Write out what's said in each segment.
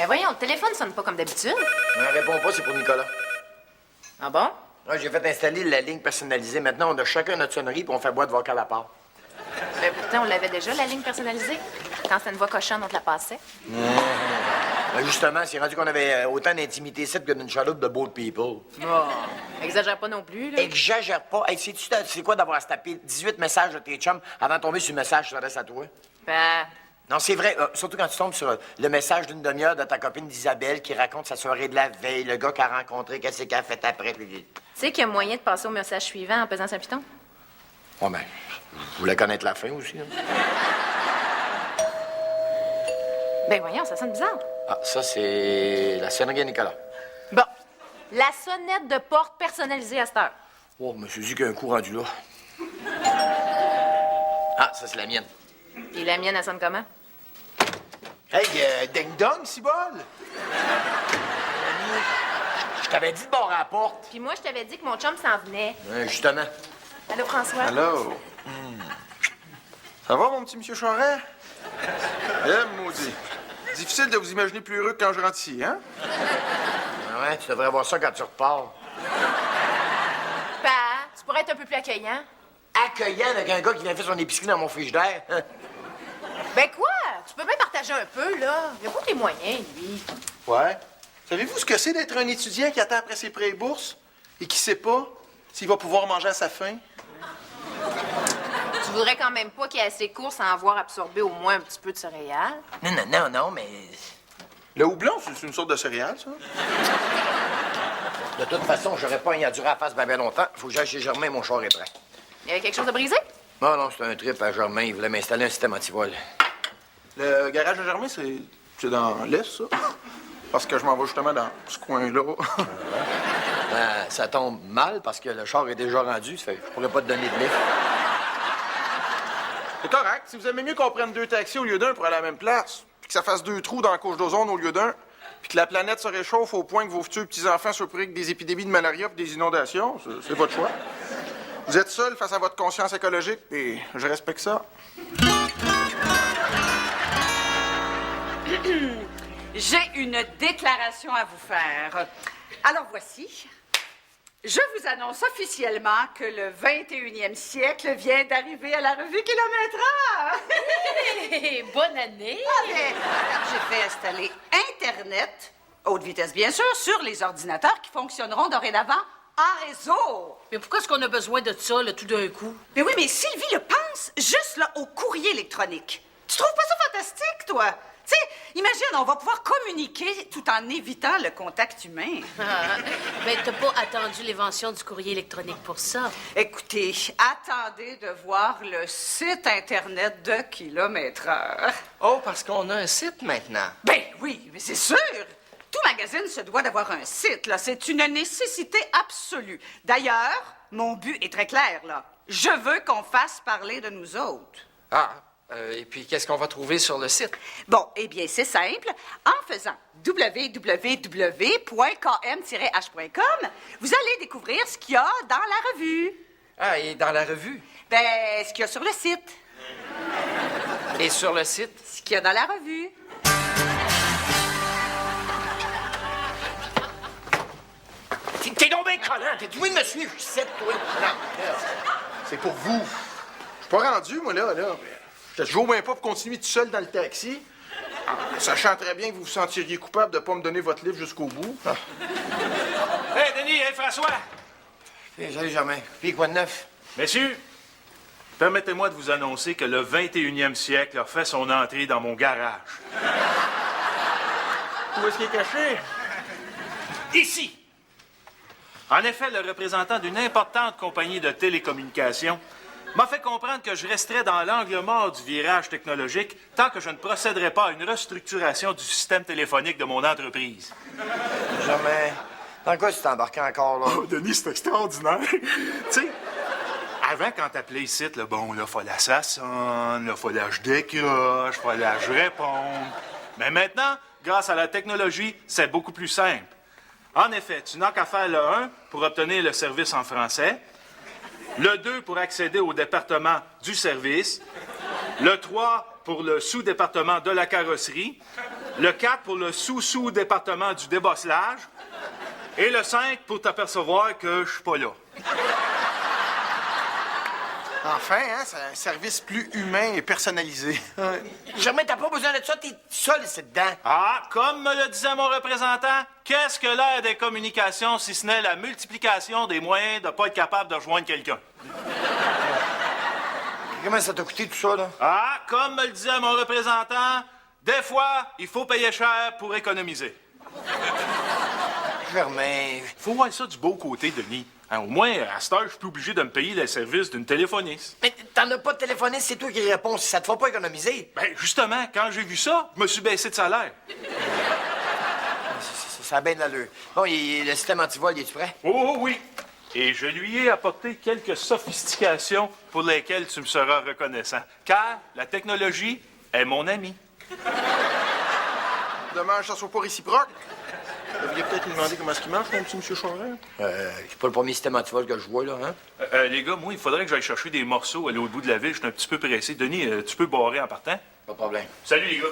voyons, le téléphone sonne pas comme d'habitude. Ne réponds pas, c'est pour Nicolas. Ah bon? Ouais, j'ai fait installer la ligne personnalisée. Maintenant, on a chacun notre sonnerie puis on fait boîte vocale à part. Ben pourtant, on l'avait déjà, la ligne personnalisée. Quand c'était une voix cochonne, on te la passait. Ben, justement, c'est rendu qu'on avait autant d'intimité ici que d'une chaloupe de bold people. Oh, exagère pas non plus, là. Exagère pas. Hey, sais-tu, c'est quoi d'avoir à se taper 18 messages de tes chums avant de tomber sur le message qui s'adresse à toi? Ben, Non, c'est vrai. Surtout quand tu tombes sur le message d'une demi-heure de ta copine d'Isabelle qui raconte sa soirée de la veille, le gars qu'elle a rencontré, qu'est-ce qu'elle a fait après. Puis... tu sais qu'il y a moyen de passer au message suivant en pesant sur un piton? Oh, ben, je voulais connaître la fin aussi. Hein. Ben voyons, ça sonne bizarre. Ah, ça, c'est la sonnerie à Nicolas. Bon, la sonnette de porte personnalisée à cette heure. Oh, monsieur dit qu'il y a un coup rendu là. Ah, ça, c'est la mienne. Et la mienne, elle sonne comment? Hey, ding-dong, Cibole! Je t'avais dit de barrer à la porte. Puis moi, je t'avais dit que mon chum s'en venait. Justement. Allô, François? Allô? Ça va, mon petit monsieur Charest? Maudit. Difficile de vous imaginer plus heureux que quand je rentre ici, hein? Ah ouais, tu devrais voir ça quand tu repars. Pa, tu pourrais être un peu plus accueillant. Accueillant avec un gars qui vient faire son épicerie dans mon frigidaire. Hein? Ben quoi? Tu peux même partager un peu, là. Il a pas tes moyens, lui. Ouais. Savez-vous ce que c'est d'être un étudiant qui attend après ses prêts et bourses et qui sait pas s'il va pouvoir manger à sa faim? Tu voudrais quand même pas qu'il y ait assez court sans avoir absorbé au moins un petit peu de céréales? Non, mais... Le houblon, c'est une sorte de céréale, ça? De toute façon, j'aurais pas à durer à la face bien longtemps. Faut que j'aille chez Germain, mon char est prêt. Il y avait quelque chose de brisé? Non, c'est un trip à Germain. Il voulait m'installer un système antivol. Le garage de Germain, c'est dans l'Est, ça? Parce que je m'en vais justement dans ce coin-là. Ben, ça tombe mal parce que le char est déjà rendu. Ça fait que je pourrais pas te donner de lift. C'est correct. Si vous aimez mieux qu'on prenne 2 taxis au lieu d'un pour aller à la même place, puis que ça fasse 2 trous dans la couche d'ozone au lieu d'un, puis que la planète se réchauffe au point que vos futurs petits-enfants se pris avec des épidémies de malaria et des inondations, c'est votre choix. Vous êtes seul face à votre conscience écologique, et je respecte ça. J'ai une déclaration à vous faire. Alors voici. Je vous annonce officiellement que le 21e siècle vient d'arriver à la revue Kilométrage. Hey, bonne année! J'ai fait installer Internet, haute vitesse bien sûr, sur les ordinateurs qui fonctionneront dorénavant en réseau. Mais pourquoi est-ce qu'on a besoin de ça, là, tout d'un coup? Mais oui, mais Sylvie le pense juste là au courrier électronique. Tu trouves pas ça fantastique, toi? Tu sais, imagine, on va pouvoir communiquer tout en évitant le contact humain. Mais t'as pas attendu l'invention du courrier électronique pour ça. Écoutez, attendez de voir le site Internet de Kilomètre-heure. Oh, parce qu'on a un site maintenant. Ben oui, mais c'est sûr! Tout magazine se doit d'avoir un site, là. C'est une nécessité absolue. D'ailleurs, mon but est très clair, là. Je veux qu'on fasse parler de nous autres. Ah, et puis qu'est-ce qu'on va trouver sur le site? Bon, eh bien, c'est simple. En faisant www.km-h.com, vous allez découvrir ce qu'il y a dans la revue. Ah, et dans la revue? Ben, ce qu'il y a sur le site. Et sur le site? Ce qu'il y a dans la revue. T'es donc bien collant. T'es doué de me suivre. Je sais, toi. Non. C'est pour vous. Je suis pas rendu, moi, là. Je te joue même pas pour continuer tout seul dans le taxi. Sachant très bien que vous vous sentiriez coupable de pas me donner votre livre jusqu'au bout. Hey, Denis, hey, François! Hey, salut, Germain. Puis quoi de neuf? Messieurs, permettez-moi de vous annoncer que le 21e siècle a fait son entrée dans mon garage. Où est-ce qu'il est caché? Ici! En effet, le représentant d'une importante compagnie de télécommunications m'a fait comprendre que je resterais dans l'angle mort du virage technologique tant que je ne procéderais pas à une restructuration du système téléphonique de mon entreprise. Germain, dans quoi tu t'es embarqué encore, là? Oh, Denis, c'est extraordinaire. Tu sais, avant, quand t'appelais ici, là, bon, là, fallait que ça sonne, là, fallait que je décroche, fallait que je réponde. Mais maintenant, grâce à la technologie, c'est beaucoup plus simple. En effet, tu n'as qu'à faire le 1 pour obtenir le service en français, le 2 pour accéder au département du service, le 3 pour le sous-département de la carrosserie, Le 4 pour le sous-département du débosselage. Et le 5 pour t'apercevoir que je suis pas là. Enfin, hein, c'est un service plus humain et personnalisé. Germain, t'as pas besoin de ça, t'es seul ici dedans. Ah, comme me le disait mon représentant, qu'est-ce que l'ère des communications si ce n'est la multiplication des moyens de pas être capable de rejoindre quelqu'un? Comment ça t'a coûté tout ça, là? Ah, comme me le disait mon représentant, des fois, il faut payer cher pour économiser. Germain... Faut voir ça du beau côté, Denis. Hein, au moins, à cette heure, je suis plus obligé de me payer le service d'une téléphoniste. Mais t'en as pas de téléphoniste, c'est toi qui réponds. Si ça te fera pas économiser. Ben, justement, quand j'ai vu ça, je me suis baissé de salaire. Ça a bien de l'allure. Bon, le système antivol, es-tu prêt? Oh oui! Et je lui ai apporté quelques sophistications pour lesquelles tu me seras reconnaissant. Car la technologie est mon ami. Dommage que ça soit pas réciproque. Vous devriez peut-être lui demander comment est-ce qu'il marche, mon petit monsieur Charest. C'est pas le premier système antivol que je vois, là, hein? Les gars, moi, il faudrait que j'aille chercher des morceaux à l'autre bout de la ville. Je suis un petit peu pressé. Denis, tu peux barrer en partant? Pas de problème. Salut, les gars.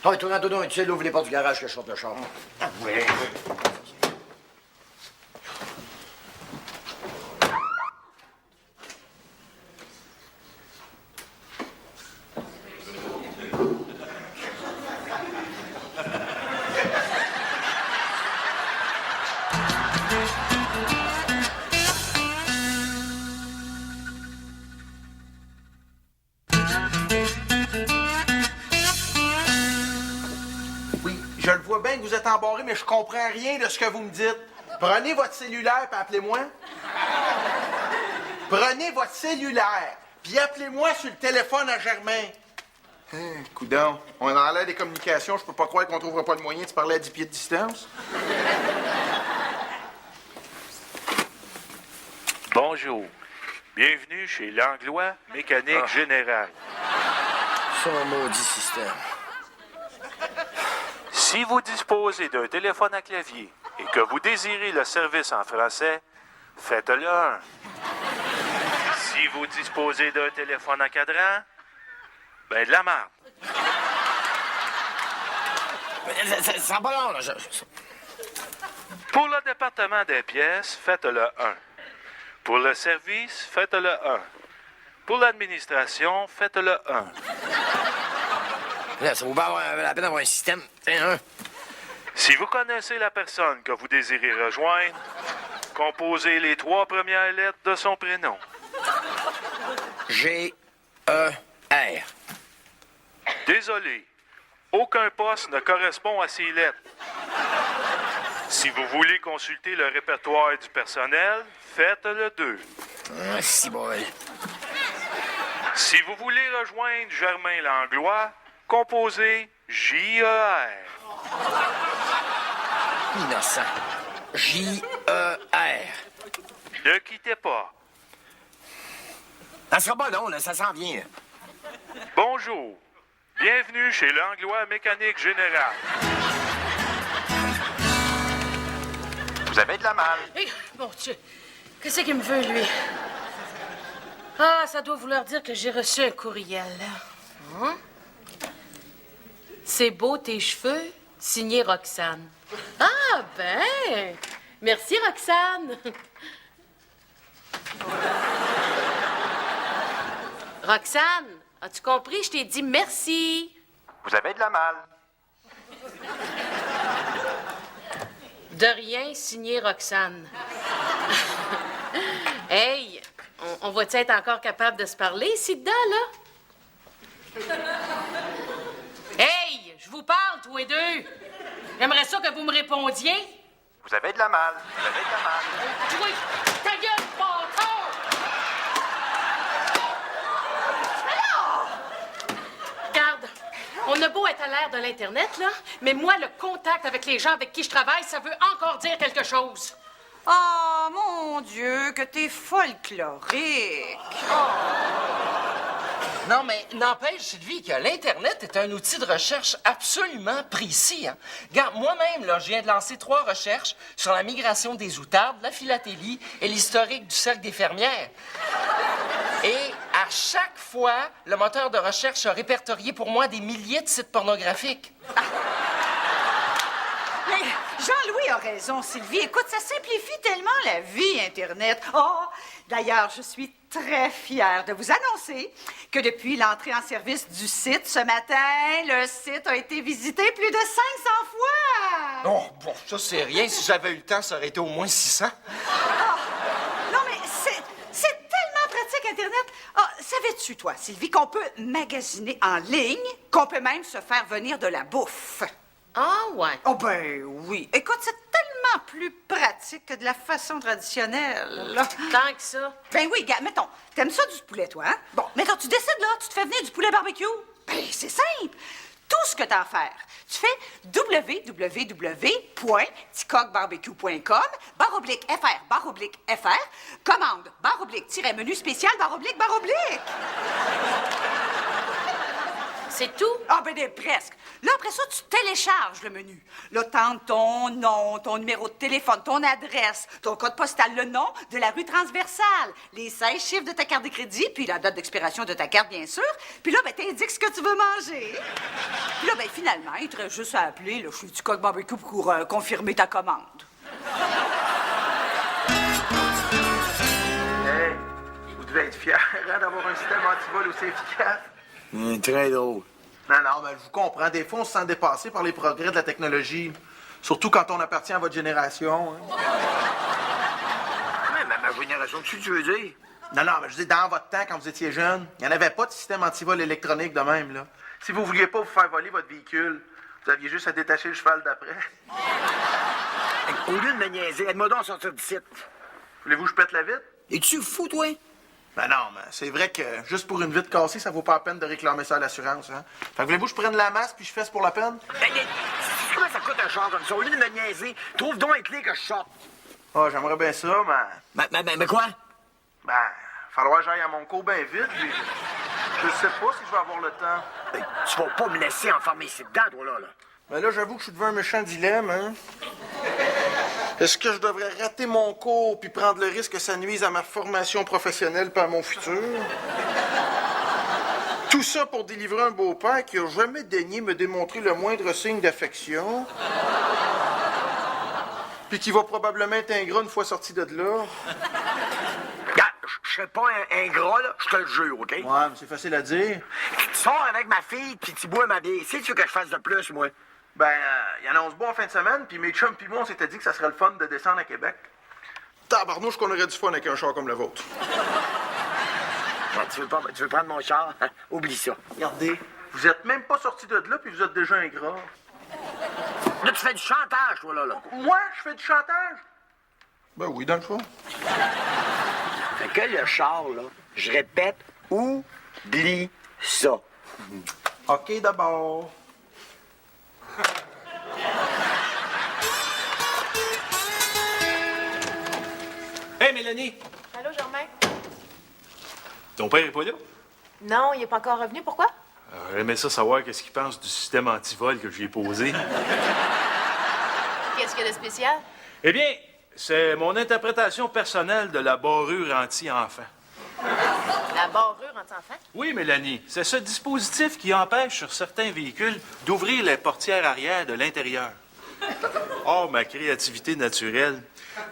Ah, oui, tournant, tu sais, là, ouvre les portes du garage que je sorte le char. Ah, oui. Oui, je le vois bien que vous êtes embarré, mais je comprends rien de ce que vous me dites. Prenez votre cellulaire et appelez-moi. Prenez votre cellulaire puis appelez-moi sur le téléphone à Germain. Coudonc, on est dans l'air des communications, je peux pas croire qu'on trouvera pas le moyen de se parler à 10 pieds de distance. Bonjour. Bienvenue chez Langlois Mécanique Générale. Son maudit système. Si vous disposez d'un téléphone à clavier et que vous désirez le service en français, faites-le un. Si vous disposez d'un téléphone à cadran, ben de la merde. Ça va long, là. Pour le département des pièces, faites-le 1. Pour le service, faites-le 1. Pour l'administration, faites-le 1. Là, ça vaut pas la peine d'avoir un système. Tiens, Si vous connaissez la personne que vous désirez rejoindre, composez les 3 premières lettres de son prénom. G-E-R. Désolé, aucun poste ne correspond à ces lettres. Si vous voulez consulter le répertoire du personnel, faites le 2. Ah, si bol. Si vous voulez rejoindre Germain Langlois, composez J-E-R. Innocent. J-E-R. Ne quittez pas. Ça sera pas long, là, ça s'en vient. Bonjour. Bienvenue chez Langlois Mécanique Générale. Vous avez de la malle. Eh, mon Dieu, qu'est-ce qu'il me veut, lui? Ah, ça doit vouloir dire que j'ai reçu un courriel. Hein? C'est beau tes cheveux, signé Roxane. Ah, ben! Merci, Roxane. Roxane, as-tu compris? Je t'ai dit merci. Vous avez de la malle. De rien, signé Roxane. Hey, on va-tu être encore capable de se parler ici dedans, là? Hey, je vous parle, tous les deux. J'aimerais ça que vous me répondiez. Vous avez de la malle. Vous avez de la malle. Oui, ta gueule, bâtard! Regarde, on a beau être à l'ère de l'Internet, là, mais moi, le contact avec les gens avec qui je travaille, ça veut encore dire quelque chose. Oh, mon Dieu, que t'es folklorique. Non, mais n'empêche, Sylvie, que l'Internet est un outil de recherche absolument précis. Hein? Regarde, moi-même, là, je viens de lancer 3 recherches sur la migration des outardes, la philatélie et l'historique du cercle des fermières. Et À chaque fois, le moteur de recherche a répertorié pour moi des milliers de sites pornographiques. Mais Jean-Louis a raison, Sylvie. Écoute, ça simplifie tellement la vie, Internet. Oh, d'ailleurs, je suis très fière de vous annoncer que depuis l'entrée en service du site ce matin, le site a été visité plus de 500 fois. Oh, bon, ça, c'est rien. Si j'avais eu le temps, ça aurait été au moins 600. Non, mais c'est tellement pratique, Internet. Ah, savais-tu, toi, Sylvie, qu'on peut magasiner en ligne, qu'on peut même se faire venir de la bouffe? Ah, ouais. Oh ben oui. Écoute, c'est tellement plus pratique que de la façon traditionnelle. Tant que ça. Ben oui, gars, mettons, t'aimes ça du poulet, toi, hein? Bon, mais quand tu décides, là, tu te fais venir du poulet barbecue. Ben, c'est simple. Tout ce que t'as à faire, tu fais www.ticocbarbecue.com/FR/FR, commande, /menu spécial, /. C'est tout? Ah, ben, presque. Là, après ça, tu télécharges le menu. Là, t'entres ton nom, ton numéro de téléphone, ton adresse, ton code postal, le nom de la rue transversale, les 16 chiffres de ta carte de crédit, puis la date d'expiration de ta carte, bien sûr. Puis là, ben, t'indiques ce que tu veux manger. Puis là, ben, finalement, il te reste juste à appeler le chez Ticoc Barbecue pour confirmer ta commande. Hey, vous devez être fiers hein, d'avoir un système antivol aussi efficace. Très drôle. Non, mais je vous comprends. Des fois, on se sent dépassé par les progrès de la technologie. Surtout quand on appartient à votre génération. Hein. Mais ma génération, tu veux dire? Non, mais je dis, dans votre temps, quand vous étiez jeune, il n'y en avait pas de système antivol électronique de même, là. Si vous vouliez pas vous faire voler votre véhicule, vous aviez juste à détacher le cheval d'après. Au lieu de me niaiser, aide-moi donc à sortir du site. Voulez-vous que je pète la vitre? Es-tu fou, toi? Ben non, mais c'est vrai que juste pour une vitre cassée, ça vaut pas la peine de réclamer ça à l'assurance, hein. Fait que voulez-vous que je prenne la masse puis je fesse pour la peine? Comment ça coûte un char comme ça? Au lieu de me niaiser, trouve donc les clés que je sorte. Ah, j'aimerais bien ça, mais... Mais quoi? Ben, falloir que j'aille à mon cours bien vite, puis je sais pas si je vais avoir le temps. Tu vas pas me laisser enfermer ici dedans, toi, là. Ben là, j'avoue que je suis devant un méchant dilemme, hein. Est-ce que je devrais rater mon cours puis prendre le risque que ça nuise à ma formation professionnelle puis à mon futur? Tout ça pour délivrer un beau-père qui a jamais daigné me démontrer le moindre signe d'affection. Puis qui va probablement être ingrat une fois sorti de là. Regarde, je serais pas ingrat, là, je te le jure, OK? Ouais, mais c'est facile à dire. Tu sors avec ma fille, puis tu bois ma bière. C'est tu que je fasse de plus, moi? Ben, il y en a, on se boit en fin de semaine, puis mes chums puis moi, on s'était dit que ça serait le fun de descendre à Québec. Tabarnouche qu'on aurait du fun avec un char comme le vôtre. Ouais, tu veux prendre mon char? Oublie ça. Regardez, vous êtes même pas sorti de là, puis vous êtes déjà ingrat. Là, tu fais du chantage, toi, là. Moi, je fais du chantage? Ben oui, dans le fond. Fait que le char, là, je répète, oublie ça. OK, d'abord. Hey, Mélanie! Allô, Germain? Ton père est pas là? Non, il est pas encore revenu. Pourquoi? J'aimerais ça savoir qu'est-ce qu'il pense du système antivol que j'ai posé. Qu'est-ce qu'il y a de spécial? Eh bien, c'est mon interprétation personnelle de la barrure anti-enfant. La barrure anti-enfant? Oui, Mélanie, c'est ce dispositif qui empêche sur certains véhicules d'ouvrir les portières arrière de l'intérieur. Or, ma créativité naturelle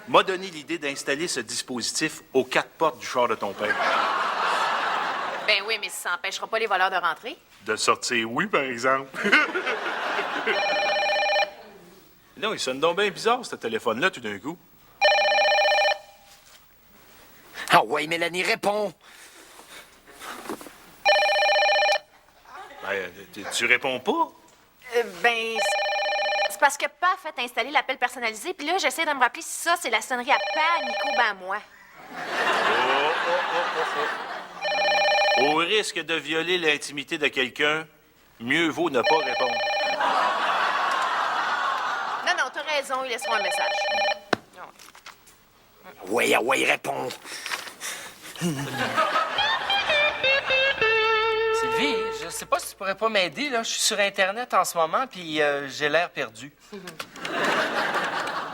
m'a donné l'idée d'installer ce dispositif aux 4 portes du char de ton père. Ben oui, mais ça n'empêchera pas les voleurs de rentrer. De sortir, oui, par exemple. Non, il sonne donc bien bizarre, ce téléphone-là, tout d'un coup. Ah ouais, Mélanie, réponds. Ben, tu réponds pas? Ben, c'est parce que Paf a installé l'appel personnalisé, puis là, j'essaie de me rappeler si ça, c'est la sonnerie à Pa, Nico, ben moi. Au risque de violer l'intimité de quelqu'un, mieux vaut ne pas répondre. Non, t'as raison, ils laisseront un message. Ouais, réponds. Sylvie, je sais pas si tu pourrais pas m'aider, là. Je suis sur Internet en ce moment, puis j'ai l'air perdu.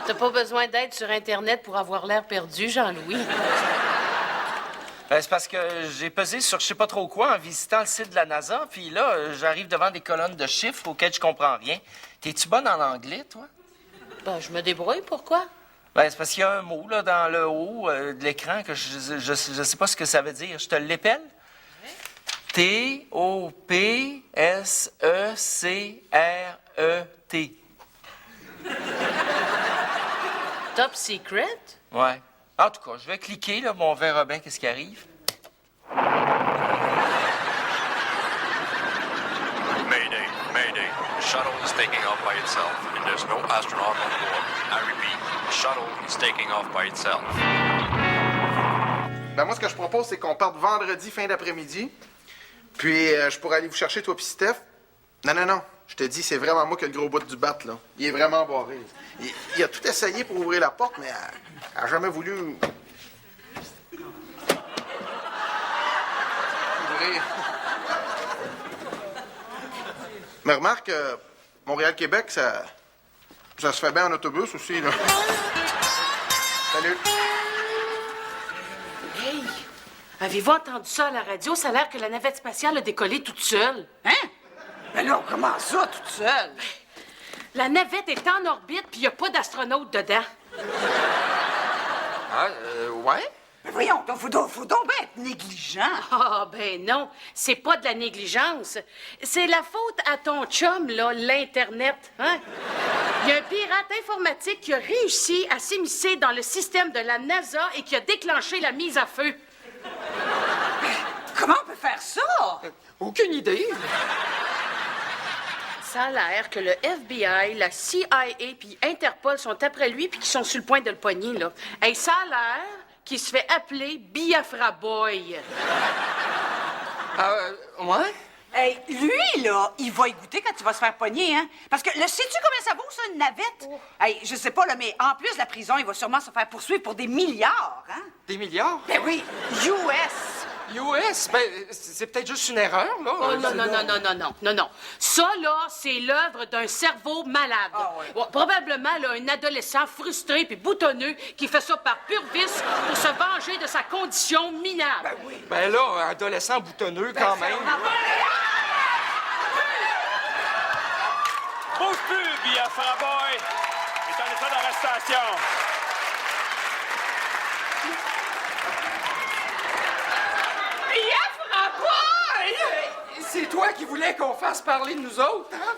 T'as pas besoin d'aide sur Internet pour avoir l'air perdu, Jean-Louis. Ben, c'est parce que j'ai pesé sur je sais pas trop quoi en visitant le site de la NASA, puis là, j'arrive devant des colonnes de chiffres auxquelles je comprends rien. T'es-tu bonne en anglais, toi? Ben, je me débrouille, pourquoi? Ben, c'est parce qu'il y a un mot, là, dans le haut de l'écran que je sais pas ce que ça veut dire. Je te l'épelle? T-O-P-S-E-C-R-E-T. Top secret? Ouais. En tout cas, je vais cliquer, là, bon, on verra bien qu'est-ce qui arrive. Mayday, mayday. The shuttle is taking off by itself, and there's no astronaut on board. I repeat, the shuttle is taking off by itself. Ben moi, ce que je propose, c'est qu'on parte vendredi fin d'après-midi. Puis, je pourrais aller vous chercher, toi puis Steph. Non. Je te dis, c'est vraiment moi qui ai le gros bout du bat, là. Il est vraiment barré. Il a tout essayé pour ouvrir la porte, mais elle a jamais voulu... ouvrir. Mais remarque, Montréal-Québec, ça se fait bien en autobus aussi, là. Salut. Hey! Avez-vous entendu ça à la radio? Ça a l'air que la navette spatiale a décollé toute seule. Hein? Ben non, comment ça, toute seule? La navette est en orbite, puis il n'y a pas d'astronaute dedans. Ouais? Ben voyons, faut donc bien être négligent. Ah, ben non, c'est pas de la négligence. C'est la faute à ton chum, là, l'Internet. Hein? Il y a un pirate informatique qui a réussi à s'immiscer dans le système de la NASA et qui a déclenché la mise à feu. Comment on peut faire ça? Aucune idée. Ça a l'air que le FBI, la CIA puis Interpol sont après lui puis qu'ils sont sur le point de le pogner, là. Et ça a l'air qu'il se fait appeler Biafra Boy. Ouais? Hey, lui, là, il va y goûter quand tu vas se faire pogner, hein? Parce que, sais-tu combien ça vaut, ça, une navette? Hey, je sais pas, là, mais en plus de la prison, il va sûrement se faire poursuivre pour des milliards, hein? Des milliards? Ben oui, US! US? Ben, c'est peut-être juste une erreur, là. Oh, non. Ça, là, c'est l'œuvre d'un cerveau malade. Ah, ouais. Bon, probablement, là, un adolescent frustré puis boutonneux qui fait ça par pur vice pour se venger de sa condition minable. Ben oui. Ben là, un adolescent boutonneux, quand même. Bouge plus, Biafra Boy! Il est en état d'arrestation. Biafra Boy! C'est toi qui voulais qu'on fasse parler de nous autres, hein?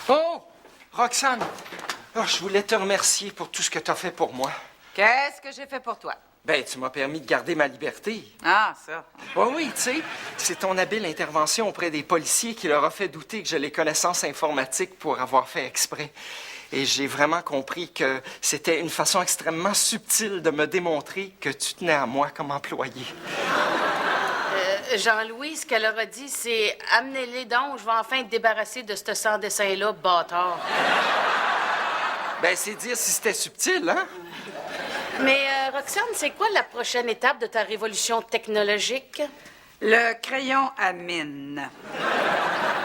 Oh! Roxane! Oh, je voulais te remercier pour tout ce que tu as fait pour moi. Qu'est-ce que j'ai fait pour toi? Ben, tu m'as permis de garder ma liberté. Ah, ça. Oui, tu sais, c'est ton habile intervention auprès des policiers qui leur a fait douter que j'ai les connaissances informatiques pour avoir fait exprès. Et j'ai vraiment compris que c'était une façon extrêmement subtile de me démontrer que tu tenais à moi comme employé. Jean-Louis, ce qu'elle aura dit, c'est « Amenez-les donc, je vais enfin être débarrassé de ce sans-dessin-là, bâtard. » Ben, c'est dire si c'était subtil, hein? Mais, Roxane, c'est quoi la prochaine étape de ta révolution technologique? Le crayon à mine.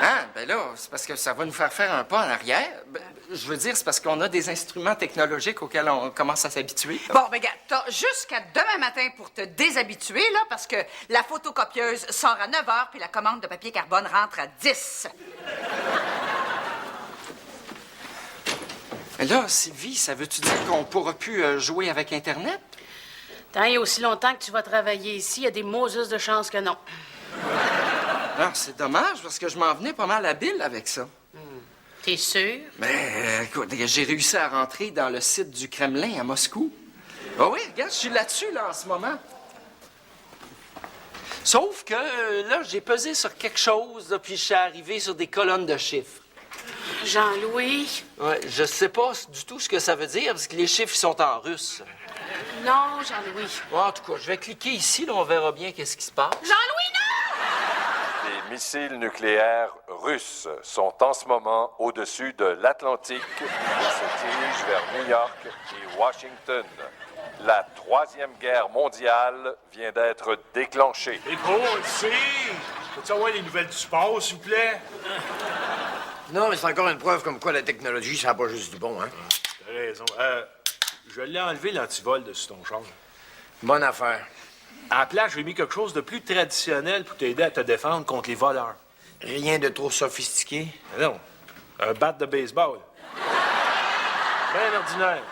Ah, ben là, c'est parce que ça va nous faire un pas en arrière. Ben, je veux dire, c'est parce qu'on a des instruments technologiques auxquels on commence à s'habituer. Bon, ben, regarde, t'as jusqu'à demain matin pour te déshabituer, là, parce que la photocopieuse sort à 9 h puis la commande de papier carbone rentre à 10. Mais là, Sylvie, ça veut-tu dire qu'on pourra plus jouer avec Internet? Tant et aussi longtemps que tu vas travailler ici, il y a des Moses de chance que non. Non, c'est dommage, parce que je m'en venais pas mal habile avec ça. T'es sûr? Mais, écoute, j'ai réussi à rentrer dans le site du Kremlin à Moscou. Ah oui, regarde, je suis là-dessus, là, en ce moment. Sauf que, là, j'ai pesé sur quelque chose, là, puis je suis arrivé sur des colonnes de chiffres. Jean-Louis? Ouais, je sais pas du tout ce que ça veut dire, parce que les chiffres, ils sont en russe. Non, Jean-Louis. Ouais, en tout cas, je vais cliquer ici, là, on verra bien qu'est-ce qui se passe. Jean-Louis, non! Les missiles nucléaires russes sont en ce moment au-dessus de l'Atlantique et se dirigent vers New York et Washington. La Troisième Guerre mondiale vient d'être déclenchée. Et Paul, c'est... Peux-tu avoir les nouvelles du sport, s'il vous plaît? Non, mais c'est encore une preuve comme quoi la technologie, ça n'a pas juste du bon, hein? T'as raison. Je l'ai enlevé l'antivol dessus ton char. Bonne affaire. À la place, j'ai mis quelque chose de plus traditionnel pour t'aider à te défendre contre les voleurs. Rien de trop sophistiqué. Non, un bat de baseball. Ben ordinaire.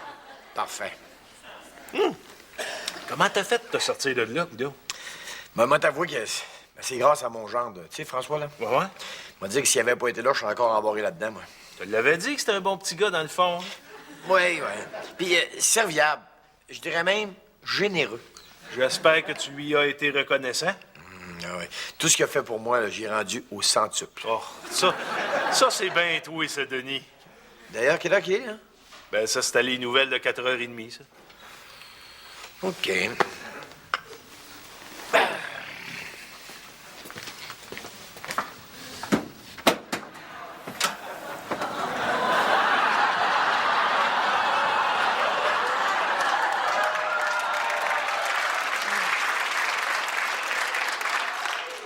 Parfait. Comment t'as fait de te sortir de là, Guido? Ben, moi, t'avoue que c'est grâce à mon gendre. Tu sais, François, là? Ouais? Il m'a dit que s'il avait pas été là, je serais encore embarré là-dedans, moi. Tu l'avais dit que c'était un bon petit gars, dans le fond. Hein? Oui, oui. Puis, serviable. Je dirais même généreux. J'espère que tu lui as été reconnaissant. Ah oui. Tout ce qu'il a fait pour moi, là, j'ai rendu au centuple. Oh, ça c'est bien toi, ça, Denis. D'ailleurs, quelle heure qu'il est, hein? Ben, ça, c'était les nouvelles de 4h30, ça. OK.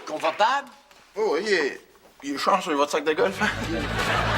Confortable? Oh, il est chanceux, votre sac de golf, hein?